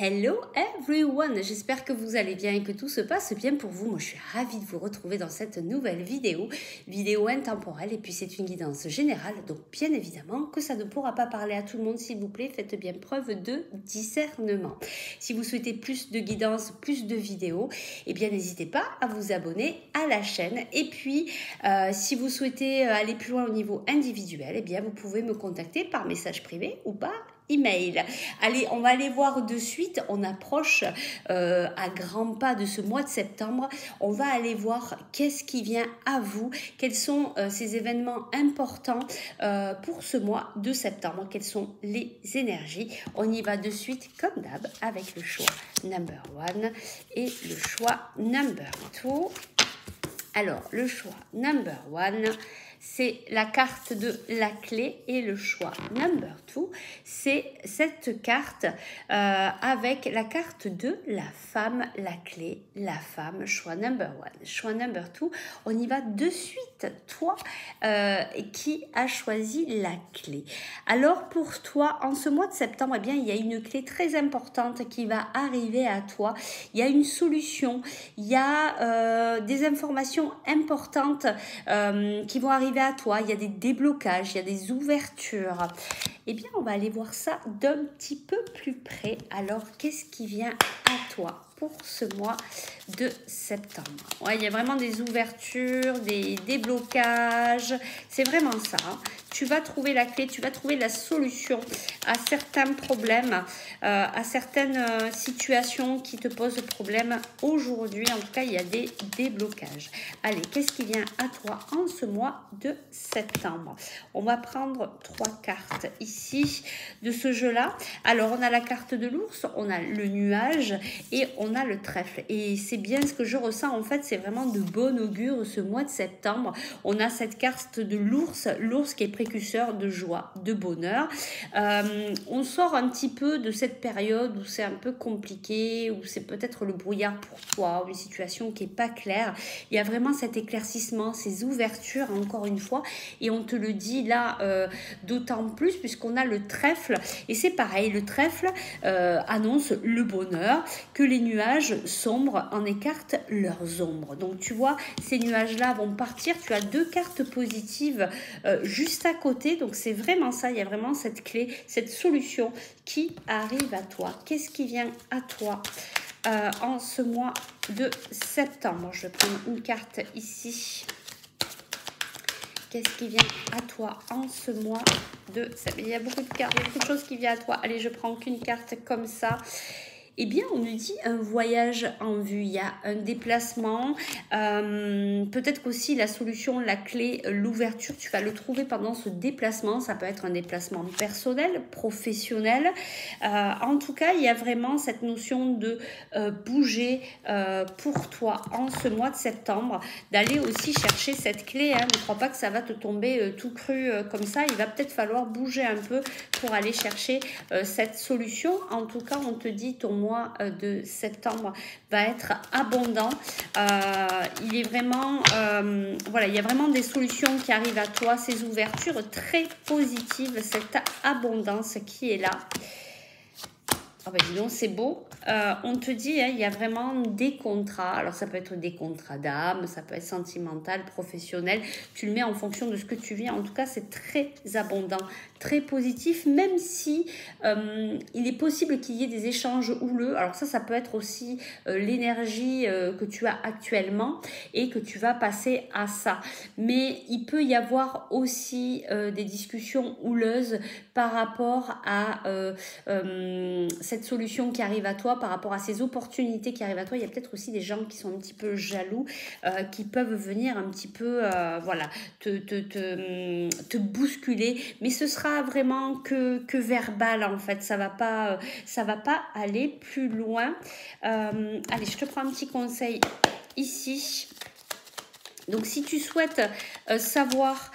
Hello everyone, j'espère que vous allez bien et que tout se passe bien pour vous. Moi je suis ravie de vous retrouver dans cette nouvelle vidéo intemporelle, et puis c'est une guidance générale, donc bien évidemment que ça ne pourra pas parler à tout le monde. S'il vous plaît, faites bien preuve de discernement. Si vous souhaitez plus de guidance, plus de vidéos, eh bien n'hésitez pas à vous abonner à la chaîne. Et puis si vous souhaitez aller plus loin au niveau individuel, eh bien vous pouvez me contacter par message privé ou par email. Allez, on va aller voir de suite. On approche à grands pas de ce mois de septembre. On va aller voir qu'est-ce qui vient à vous, quels sont ces événements importants pour ce mois de septembre, quelles sont les énergies. On y va de suite comme d'hab avec le choix number 1 et le choix number 2. Alors, le choix number 1, c'est la carte de la clé, et le choix number 2, c'est cette carte avec la carte de la femme, la clé, la femme, choix number 1. Choix number 2, on y va de suite. Toi qui a choisi la clé. Alors pour toi, en ce mois de septembre, eh bien, il y a une clé très importante qui va arriver à toi. Il y a une solution, il y a des informations importantes qui vont arriver à toi, il y a des déblocages, il y a des ouvertures. Eh bien, on va aller voir ça d'un petit peu plus près. Alors, qu'est-ce qui vient à toi pour ce mois de septembre? Ouais, il y a vraiment des ouvertures, des déblocages. C'est vraiment ça. Hein. Tu vas trouver la clé, tu vas trouver la solution à certains problèmes, à certaines situations qui te posent problème aujourd'hui. En tout cas, il y a des déblocages. Allez, qu'est-ce qui vient à toi en ce mois de septembre? On va prendre 3 cartes ici de ce jeu-là. Alors, on a la carte de l'ours, on a le nuage et on a le trèfle. Et c'est bien ce que je ressens. En fait, c'est vraiment de bon augure ce mois de septembre. On a cette carte de l'ours, l'ours qui est précurseur de joie, de bonheur. On sort un petit peu de cette période où c'est un peu compliqué, où c'est peut-être le brouillard pour toi, ou une situation qui n'est pas claire. Il y a vraiment cet éclaircissement, ces ouvertures, encore une fois, et on te le dit là d'autant plus puisqu'on a le trèfle, et c'est pareil, le trèfle annonce le bonheur, que les nuages sombres en écartent leurs ombres. Donc tu vois, ces nuages-là vont partir, tu as 2 cartes positives juste à côté, donc c'est vraiment ça, il y a vraiment cette clé, cette solution qui arrive à toi. Qu'est-ce qui vient à toi en ce mois de septembre? Je vais prendre une carte ici. Qu'est-ce qui vient à toi en ce mois de septembre? Il y a beaucoup de cartes, il y a beaucoup de choses qui viennent à toi. Allez, je prends qu'une carte comme ça. Eh bien, on nous dit un voyage en vue, il y a un déplacement, peut-être qu'aussi la solution, la clé, l'ouverture, tu vas le trouver pendant ce déplacement. Ça peut être un déplacement personnel, professionnel. En tout cas, il y a vraiment cette notion de bouger pour toi en ce mois de septembre, d'aller aussi chercher cette clé. Hein. Ne crois pas que ça va te tomber tout cru comme ça. Il va peut-être falloir bouger un peu pour aller chercher cette solution. En tout cas, on te dit ton mois de septembre va être abondant. Il est vraiment voilà, il y a vraiment des solutions qui arrivent à toi, ces ouvertures très positives, cette abondance qui est là. Oh ben dis donc, c'est beau. On te dit, hein, il y a vraiment des contrats. Alors, ça peut être des contrats d'âme, ça peut être sentimental, professionnel. Tu le mets en fonction de ce que tu vis. En tout cas, c'est très abondant, très positif, même si il est possible qu'il y ait des échanges houleux. Alors ça peut être aussi l'énergie que tu as actuellement et que tu vas passer à ça. Mais il peut y avoir aussi des discussions houleuses par rapport à cette solution qui arrive à toi, par rapport à ces opportunités qui arrivent à toi. Il y a peut-être aussi des gens qui sont un petit peu jaloux, qui peuvent venir un petit peu voilà, te bousculer, mais ce sera vraiment que verbal en fait, ça va pas aller plus loin. Allez, je te prends un petit conseil ici. Donc, si tu souhaites savoir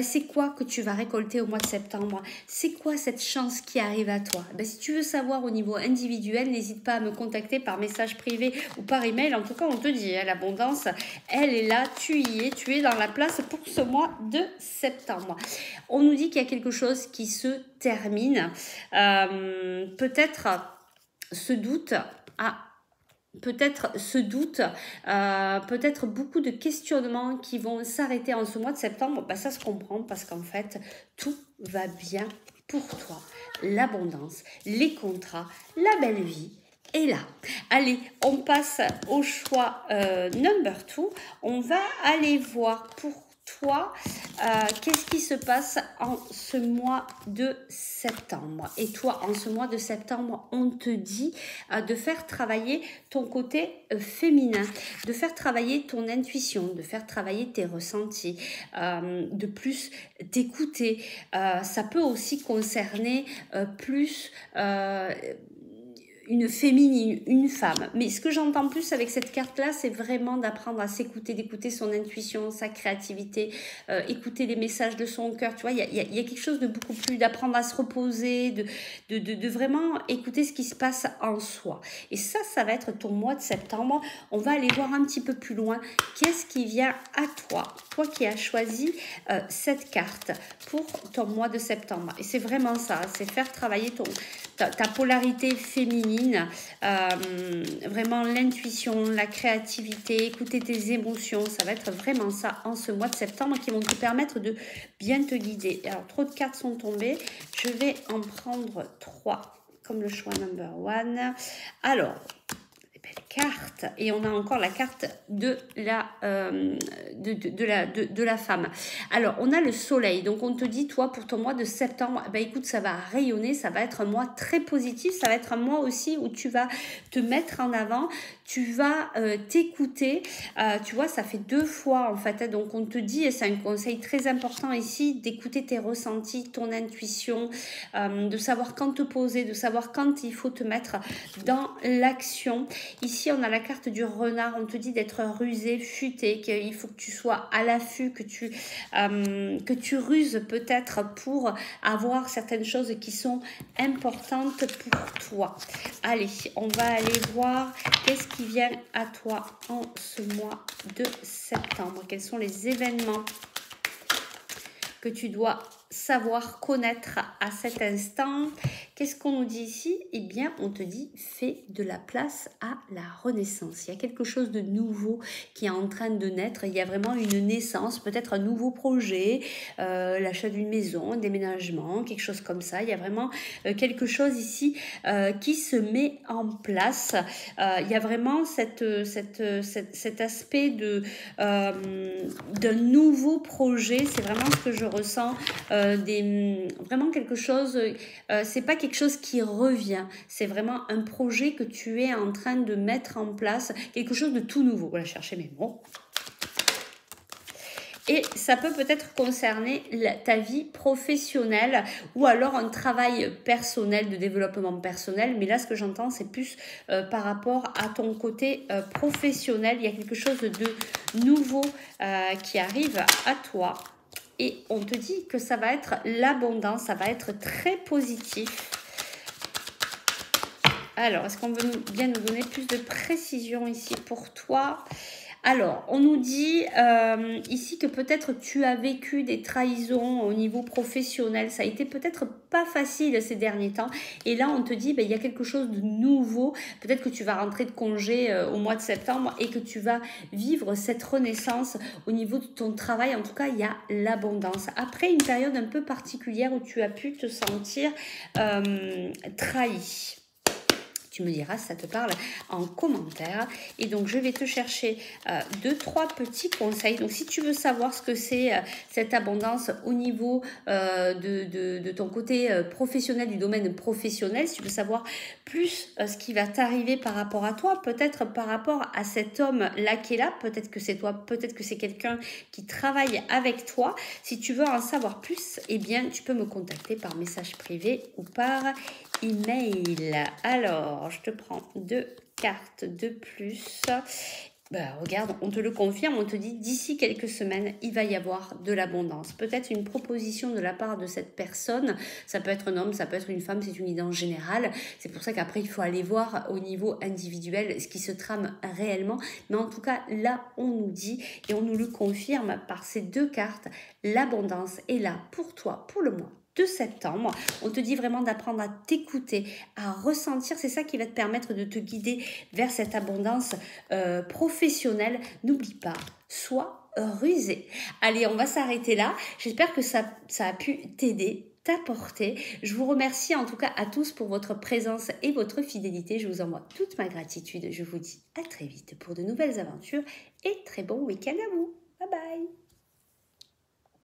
c'est quoi que tu vas récolter au mois de septembre, c'est quoi cette chance qui arrive à toi, si tu veux savoir au niveau individuel, n'hésite pas à me contacter par message privé ou par email. En tout cas, on te dit, hein, l'abondance, elle est là, tu y es, tu es dans la place pour ce mois de septembre. On nous dit qu'il y a quelque chose qui se termine. Peut-être ce doute peut-être peut-être beaucoup de questionnements qui vont s'arrêter en ce mois de septembre. Ça se comprend parce qu'en fait, tout va bien pour toi. L'abondance, les contrats, la belle vie est là. Allez, on passe au choix number 2. On va aller voir pour toi, qu'est-ce qui se passe en ce mois de septembre. Et toi, en ce mois de septembre, on te dit de faire travailler ton côté féminin, de faire travailler ton intuition, de faire travailler tes ressentis, de plus t'écouter. Ça peut aussi concerner plus une féminine, une femme. Mais ce que j'entends plus avec cette carte-là, c'est vraiment d'apprendre à s'écouter, d'écouter son intuition, sa créativité, écouter les messages de son cœur. Tu vois, il y a quelque chose de beaucoup plus, d'apprendre à se reposer, de vraiment écouter ce qui se passe en soi. Et ça va être ton mois de septembre. On va aller voir un petit peu plus loin. Qu'est-ce qui vient à toi qui as choisi cette carte pour ton mois de septembre. Et c'est vraiment ça, c'est faire travailler ta polarité féminine, vraiment l'intuition, la créativité, écouter tes émotions. Ça va être vraiment ça en ce mois de septembre qui vont te permettre de bien te guider. Alors, trop de cartes sont tombées. Je vais en prendre 3 comme le choix number 1. Alors, belle carte, et on a encore la carte de la femme. Alors on a le soleil, donc on te dit toi pour ton mois de septembre, écoute, ça va rayonner, ça va être un mois très positif, ça va être un mois aussi où tu vas te mettre en avant, tu vas t'écouter, tu vois, ça fait 2 fois en fait, donc on te dit, et c'est un conseil très important ici, d'écouter tes ressentis, ton intuition, de savoir quand te poser, de savoir quand il faut te mettre dans l'action. Ici, on a la carte du renard. On te dit d'être rusé, futé, qu'il faut que tu sois à l'affût, que tu ruses peut-être pour avoir certaines choses qui sont importantes pour toi. Allez, on va aller voir qu'est-ce qui vient à toi en ce mois de septembre. Quels sont les événements que tu dois savoir connaître à cet instant. Qu'est-ce qu'on nous dit ici? Eh bien, on te dit, fais de la place à la renaissance. Il y a quelque chose de nouveau qui est en train de naître. Il y a vraiment une naissance, peut-être un nouveau projet, l'achat d'une maison, un déménagement, quelque chose comme ça. Il y a vraiment quelque chose ici qui se met en place. Il y a vraiment cet aspect d'un nouveau projet. C'est vraiment ce que je ressens. Vraiment quelque chose, c'est pas quelque chose qui revient, c'est vraiment un projet que tu es en train de mettre en place, quelque chose de tout nouveau. Voilà, chercher mes mots. Et ça peut peut-être concerner ta vie professionnelle ou alors un travail personnel, de développement personnel. Mais là, ce que j'entends, c'est plus par rapport à ton côté professionnel. Il y a quelque chose de nouveau qui arrive à toi. Et on te dit que ça va être l'abondance, ça va être très positif. Alors, est-ce qu'on veut bien nous donner plus de précision ici pour toi? Alors, on nous dit ici que peut-être tu as vécu des trahisons au niveau professionnel. Ça a été peut-être pas facile ces derniers temps. Et là, on te dit, il y a quelque chose de nouveau. Peut-être que tu vas rentrer de congé au mois de septembre et que tu vas vivre cette renaissance au niveau de ton travail. En tout cas, il y a l'abondance. Après une période un peu particulière où tu as pu te sentir trahi. Tu me diras si ça te parle en commentaire. Et donc, je vais te chercher 2-3 petits conseils. Donc, si tu veux savoir ce que c'est cette abondance au niveau de ton côté professionnel, du domaine professionnel, si tu veux savoir plus ce qui va t'arriver par rapport à toi, peut-être par rapport à cet homme-là qui est là, peut-être que c'est toi, peut-être que c'est quelqu'un qui travaille avec toi. Si tu veux en savoir plus, eh bien, tu peux me contacter par message privé ou par email. Alors, je te prends 2 cartes de plus. Regarde, on te le confirme, on te dit d'ici quelques semaines, il va y avoir de l'abondance. Peut-être une proposition de la part de cette personne, ça peut être un homme, ça peut être une femme, c'est une idée en général. C'est pour ça qu'après, il faut aller voir au niveau individuel ce qui se trame réellement. Mais en tout cas, là, on nous dit et on nous le confirme par ces 2 cartes, l'abondance est là pour toi, pour le mois de septembre. On te dit vraiment d'apprendre à t'écouter, à ressentir. C'est ça qui va te permettre de te guider vers cette abondance professionnelle. N'oublie pas, sois rusé. Allez, on va s'arrêter là. J'espère que ça a pu t'aider, t'apporter. Je vous remercie en tout cas à tous pour votre présence et votre fidélité. Je vous envoie toute ma gratitude. Je vous dis à très vite pour de nouvelles aventures et très bon week-end à vous. Bye bye.